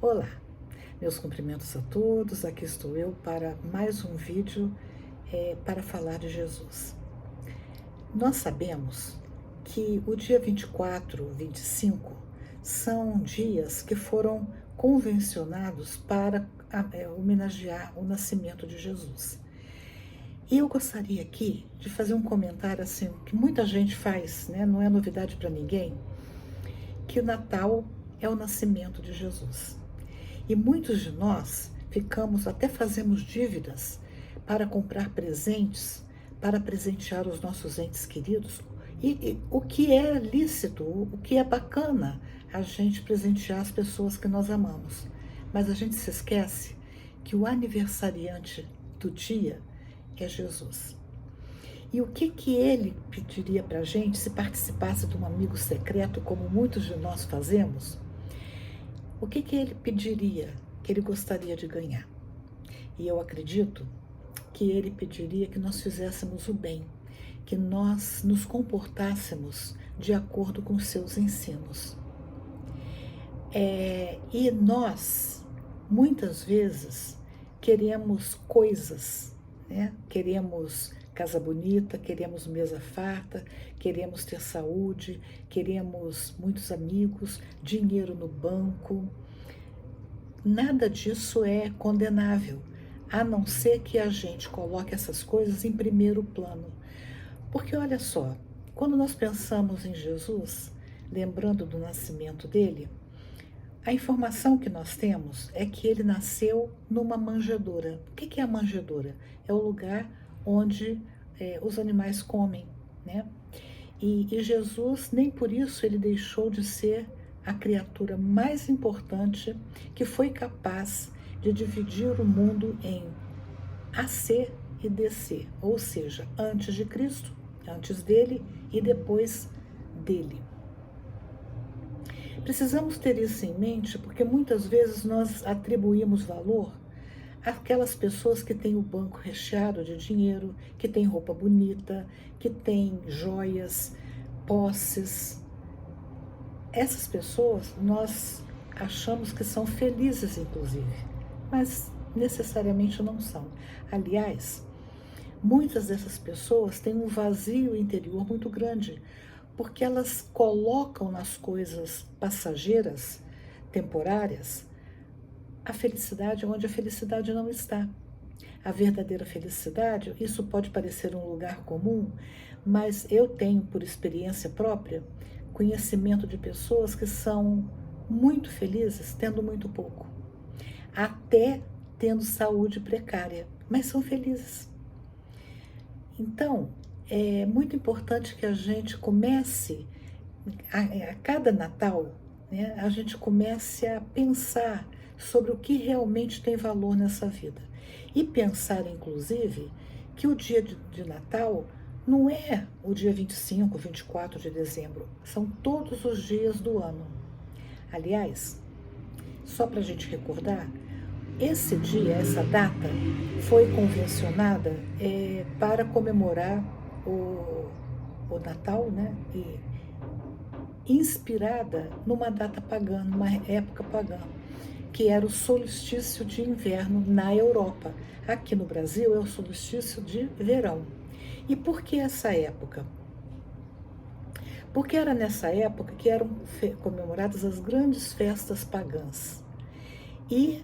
Olá, meus cumprimentos a todos. Aqui estou eu para mais um vídeo para falar de Jesus. Nós sabemos que o dia 24, 25 são dias que foram convencionados para homenagear o nascimento de Jesus. E eu gostaria aqui de fazer um comentário assim, que muita gente faz, né? Não é novidade para ninguém, que o Natal é o nascimento de Jesus. E muitos de nós até fazemos dívidas para comprar presentes, para presentear os nossos entes queridos. E o que é lícito, o que é bacana, a gente presentear as pessoas que nós amamos. Mas a gente se esquece que o aniversariante do dia é Jesus. E o que ele pediria para a gente se participasse de um amigo secreto, como muitos de nós fazemos? O que ele pediria, que ele gostaria de ganhar? E eu acredito que ele pediria que nós fizéssemos o bem, que nós nos comportássemos de acordo com os seus ensinos. E nós, muitas vezes, queremos coisas, né? Queremos casa bonita, queremos mesa farta, queremos ter saúde, queremos muitos amigos, dinheiro no banco. Nada disso é condenável, a não ser que a gente coloque essas coisas em primeiro plano. Porque olha só, quando nós pensamos em Jesus, lembrando do nascimento dele, a informação que nós temos é que ele nasceu numa manjedoura. O que é a manjedoura? É o lugar onde os animais comem, né? E Jesus, nem por isso ele deixou de ser a criatura mais importante que foi capaz de dividir o mundo em AC e DC, ou seja, antes de Cristo, antes dele e depois dele. Precisamos ter isso em mente porque muitas vezes nós atribuímos valor àquelas pessoas que têm o banco recheado de dinheiro, que têm roupa bonita, que têm joias, posses. Essas pessoas nós achamos que são felizes, inclusive, mas necessariamente não são. Aliás, muitas dessas pessoas têm um vazio interior muito grande, porque elas colocam nas coisas passageiras, temporárias, a felicidade onde a felicidade não está. A verdadeira felicidade, isso pode parecer um lugar comum, mas eu tenho, por experiência própria, conhecimento de pessoas que são muito felizes tendo muito pouco, até tendo saúde precária, mas são felizes. Então, é muito importante que a gente comece, a cada Natal, né, a gente comece a pensar sobre o que realmente tem valor nessa vida. E pensar, inclusive, que o dia de Natal não é o dia 25, 24 de dezembro, são todos os dias do ano. Aliás, só para a gente recordar, esse dia, essa data, foi convencionada para comemorar o Natal, né? E inspirada numa data pagã, numa época pagã, que era o solstício de inverno na Europa. Aqui no Brasil é o solstício de verão. E por que essa época? Porque era nessa época que eram comemoradas as grandes festas pagãs. E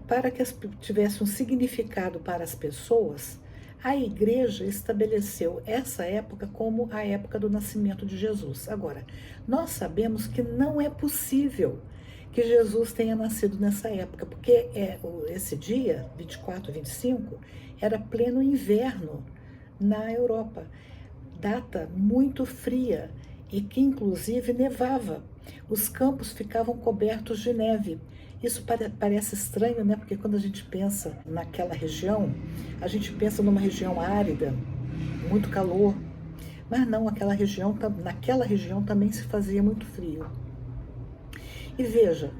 para que tivesse um significado para as pessoas, a igreja estabeleceu essa época como a época do nascimento de Jesus. Agora, nós sabemos que não é possível que Jesus tenha nascido nessa época, porque esse dia, 24, 25, era pleno inverno na Europa, data muito fria e que inclusive nevava. Os campos ficavam cobertos de neve. Isso parece estranho, né? Porque quando a gente pensa naquela região, a gente pensa numa região árida, muito calor. Mas não, naquela região também se fazia muito frio. E veja,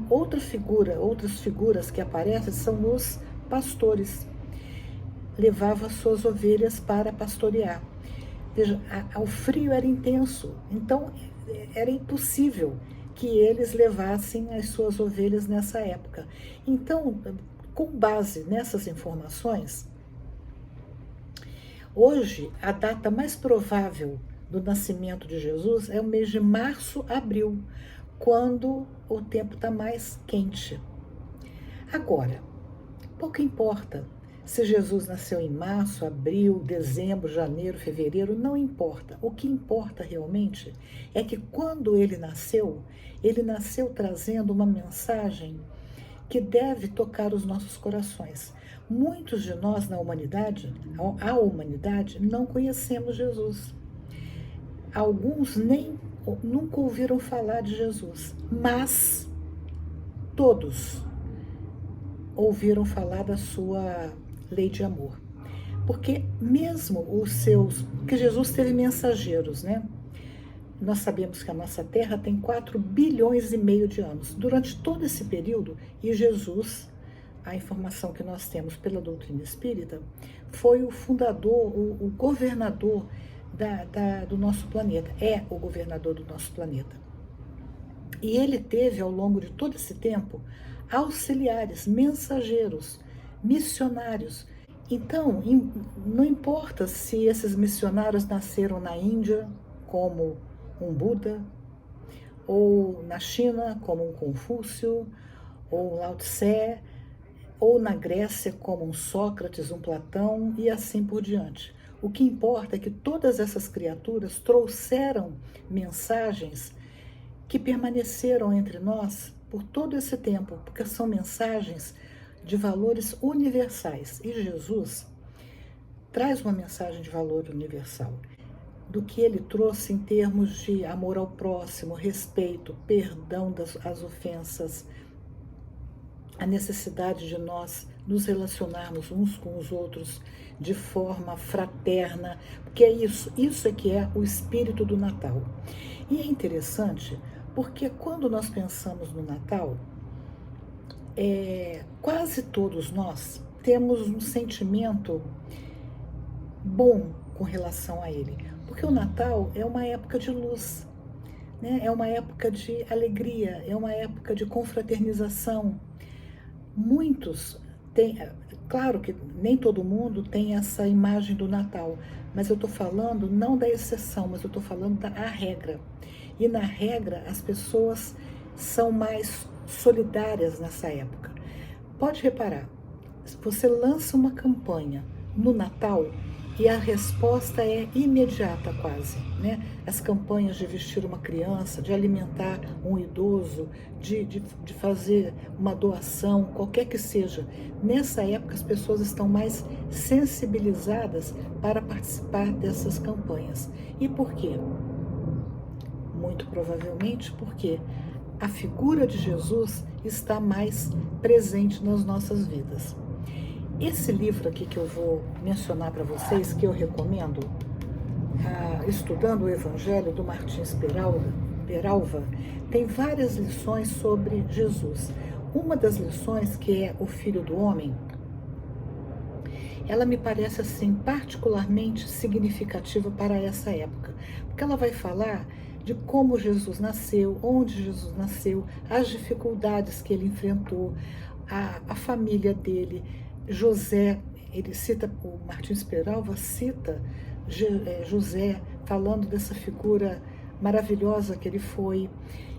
outras figuras que aparecem são os pastores. Levavam suas ovelhas para pastorear. Veja, o frio era intenso, então era impossível que eles levassem as suas ovelhas nessa época. Então, com base nessas informações, hoje a data mais provável do nascimento de Jesus é o mês de março, abril, quando o tempo está mais quente. Agora, pouco importa se Jesus nasceu em março, abril, dezembro, janeiro, fevereiro, não importa. O que importa realmente é que quando ele nasceu trazendo uma mensagem que deve tocar os nossos corações. Muitos de nós na humanidade, a humanidade, não conhecemos Jesus. Alguns nunca ouviram falar de Jesus, mas todos ouviram falar da sua lei de amor. Porque mesmo porque Jesus teve mensageiros, né? Nós sabemos que a nossa Terra tem 4 bilhões e meio de anos. Durante todo esse período, e Jesus, a informação que nós temos pela doutrina espírita, foi o fundador, o governador do nosso planeta, é o governador do nosso planeta. E ele teve, ao longo de todo esse tempo, auxiliares, mensageiros, missionários. Então, não importa se esses missionários nasceram na Índia, como um Buda, ou na China, como um Confúcio, ou um Lao Tse, ou na Grécia, como um Sócrates, um Platão, e assim por diante. O que importa é que todas essas criaturas trouxeram mensagens que permaneceram entre nós por todo esse tempo, porque são mensagens de valores universais. E Jesus traz uma mensagem de valor universal, do que ele trouxe em termos de amor ao próximo, respeito, perdão das ofensas, a necessidade de nós nos relacionarmos uns com os outros de forma fraterna, porque é isso é que é o espírito do Natal. E é interessante porque quando nós pensamos no Natal, quase todos nós temos um sentimento bom com relação a ele, porque o Natal é uma época de luz, né? É uma época de alegria, é uma época de confraternização. Muitos têm, claro que nem todo mundo tem essa imagem do Natal, mas eu estou falando não da exceção, mas eu estou falando da regra. E na regra as pessoas são mais solidárias nessa época. Pode reparar, você lança uma campanha no Natal e a resposta é imediata quase, né? As campanhas de vestir uma criança, de alimentar um idoso, de fazer uma doação, qualquer que seja. Nessa época as pessoas estão mais sensibilizadas para participar dessas campanhas. E por quê? Muito provavelmente porque a figura de Jesus está mais presente nas nossas vidas. Esse livro aqui que eu vou mencionar para vocês, que eu recomendo, Estudando o Evangelho, do Martins Peralva, tem várias lições sobre Jesus. Uma das lições, que é o Filho do Homem, ela me parece assim particularmente significativa para essa época, porque ela vai falar de como Jesus nasceu, onde Jesus nasceu, as dificuldades que ele enfrentou, a família dele. José, ele cita, o Martins Peralva cita José, falando dessa figura maravilhosa que ele foi,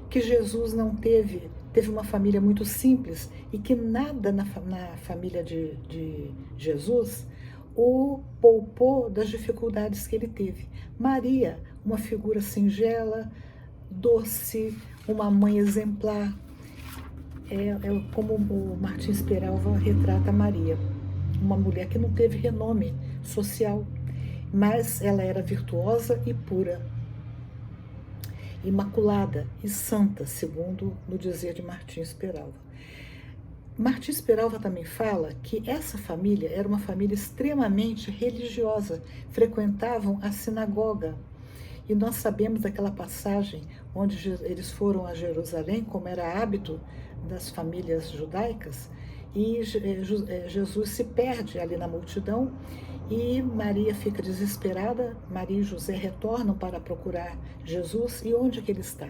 que Jesus não teve uma família muito simples e que nada na família de Jesus o poupou das dificuldades que ele teve. Maria, uma figura singela, doce, uma mãe exemplar. Como o Martins Peralva retrata Maria, uma mulher que não teve renome social, mas ela era virtuosa e pura, imaculada e santa, segundo no dizer de Martins Peralva. Martins Peralva também fala que essa família era uma família extremamente religiosa, frequentavam a sinagoga. E nós sabemos daquela passagem onde eles foram a Jerusalém, como era hábito das famílias judaicas, e Jesus se perde ali na multidão e Maria fica desesperada. Maria e José retornam para procurar Jesus. E onde que ele está?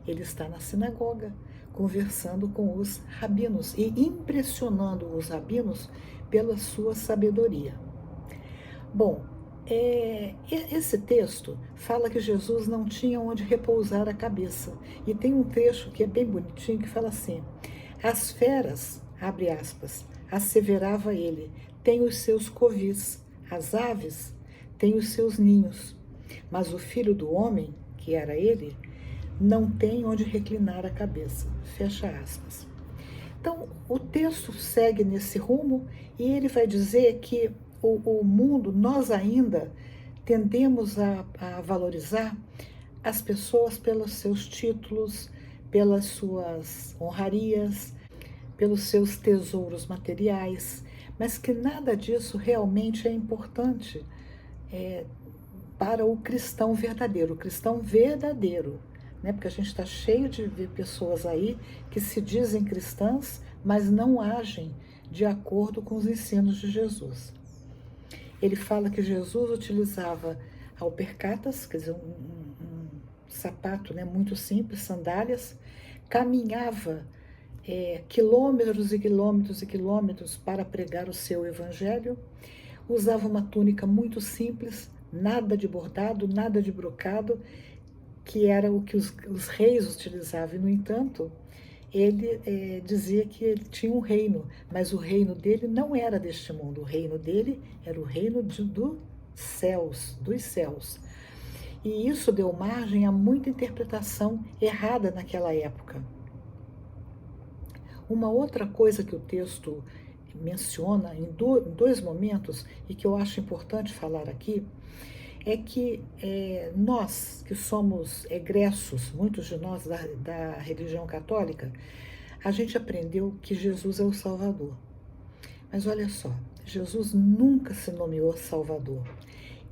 Ele está na sinagoga, conversando com os rabinos e impressionando os rabinos pela sua sabedoria. Bom, esse texto fala que Jesus não tinha onde repousar a cabeça. E tem um trecho que é bem bonitinho que fala assim: as feras, abre aspas, asseverava ele, têm os seus covis, as aves têm os seus ninhos, mas o filho do homem, que era ele, não tem onde reclinar a cabeça. Fecha aspas. Então, o texto segue nesse rumo e ele vai dizer que o mundo, nós ainda tendemos a valorizar as pessoas pelos seus títulos, pelas suas honrarias, pelos seus tesouros materiais, mas que nada disso realmente é importante para o cristão verdadeiro. O cristão verdadeiro, né? Porque a gente está cheio de ver pessoas aí que se dizem cristãs, mas não agem de acordo com os ensinos de Jesus. Ele fala que Jesus utilizava alpercatas, quer dizer, um sapato, né, muito simples, sandálias, caminhava quilômetros e quilômetros e quilômetros para pregar o seu evangelho, usava uma túnica muito simples, nada de bordado, nada de brocado, que era o que os reis utilizavam. E, no entanto, ele dizia que ele tinha um reino, mas o reino dele não era deste mundo. O reino dele era o reino dos céus. E isso deu margem a muita interpretação errada naquela época. Uma outra coisa que o texto menciona em dois momentos, e que eu acho importante falar aqui, é que nós, que somos egressos, muitos de nós da religião católica, a gente aprendeu que Jesus é o Salvador. Mas olha só, Jesus nunca se nomeou Salvador.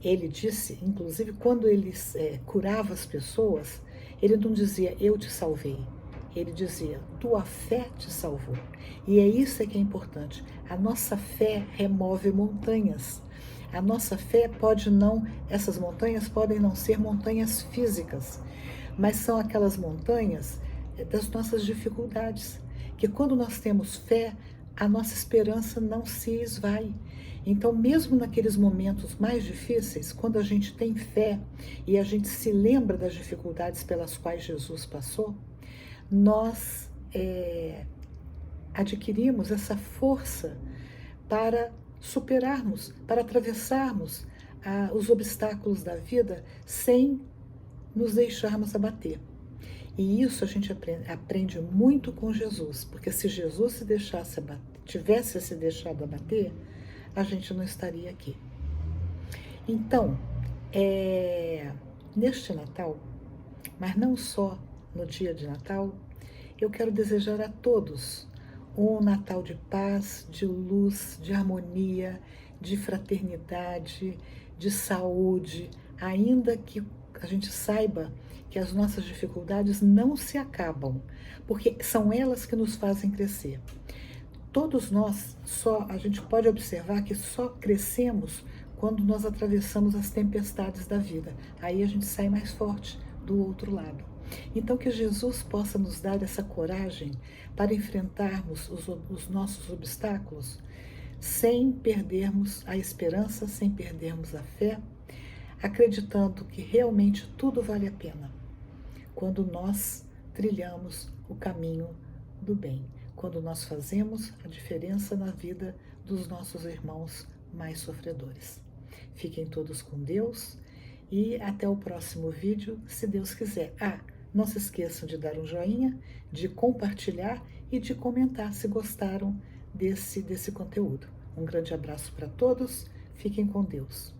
Ele disse, inclusive, quando ele curava as pessoas, ele não dizia, eu te salvei. Ele dizia, tua fé te salvou. E é isso que é importante. A nossa fé remove montanhas. A nossa fé essas montanhas podem não ser montanhas físicas, mas são aquelas montanhas das nossas dificuldades, que quando nós temos fé, a nossa esperança não se esvai. Então, mesmo naqueles momentos mais difíceis, quando a gente tem fé e a gente se lembra das dificuldades pelas quais Jesus passou, nós adquirimos essa força para superarmos, para atravessarmos os obstáculos da vida sem nos deixarmos abater. E isso a gente aprende muito com Jesus, porque se Jesus tivesse se deixado abater, a gente não estaria aqui. Então, neste Natal, mas não só no dia de Natal, eu quero desejar a todos um Natal de paz, de luz, de harmonia, de fraternidade, de saúde, ainda que a gente saiba que as nossas dificuldades não se acabam, porque são elas que nos fazem crescer. Todos nós, a gente pode observar que só crescemos quando nós atravessamos as tempestades da vida. Aí a gente sai mais forte do outro lado. Então, que Jesus possa nos dar essa coragem para enfrentarmos os nossos obstáculos sem perdermos a esperança, sem perdermos a fé, acreditando que realmente tudo vale a pena quando nós trilhamos o caminho do bem, quando nós fazemos a diferença na vida dos nossos irmãos mais sofredores. Fiquem todos com Deus e até o próximo vídeo, se Deus quiser. Não se esqueçam de dar um joinha, de compartilhar e de comentar se gostaram desse conteúdo. Um grande abraço para todos, fiquem com Deus.